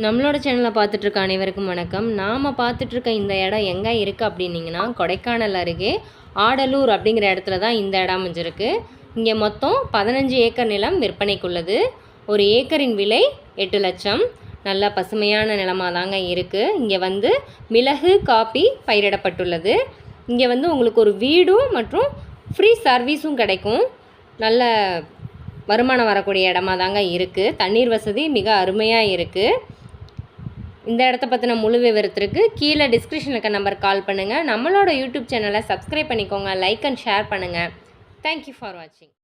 நம்மளோட சேனலை பார்த்துட்ருக்க அனைவருக்கும் வணக்கம். நாம் பார்த்துட்ருக்க இந்த இடம் எங்கே இருக்குது அப்படின்னிங்கன்னா, கொடைக்கானல் அருகே ஆடலூர் அப்படிங்கிற இடத்துல தான் இந்த இடம் அமைஞ்சிருக்கு. இங்கே மொத்தம் 15 ஏக்கர் நிலம் விற்பனைக்குள்ளது. ஒரு ஏக்கரின் விலை 8 லட்சம். நல்ல பசுமையான நிலமாக தாங்க இருக்குது. இங்கே மிளகு, காப்பி பயிரிடப்பட்டுள்ளது. இங்கே உங்களுக்கு ஒரு வீடும் மற்றும் ஃப்ரீ சர்வீஸும் கிடைக்கும். நல்ல வருமானம் வரக்கூடிய இடமா தாங்க இருக்குது. தண்ணீர் வசதி மிக அருமையாக இருக்குது. இந்த இடத்த பற்றின முழு விவரத்திற்கு கீழே டிஸ்கிரிப்ஷனில் இருக்க நம்பர் கால் பண்ணுங்கள். நம்மளோட யூடியூப் சேனலை சப்ஸ்கிரைப் பண்ணிக்கோங்க, லைக் அண்ட் ஷேர் பண்ணுங்கள். தேங்க்யூ ஃபார் வாட்சிங்.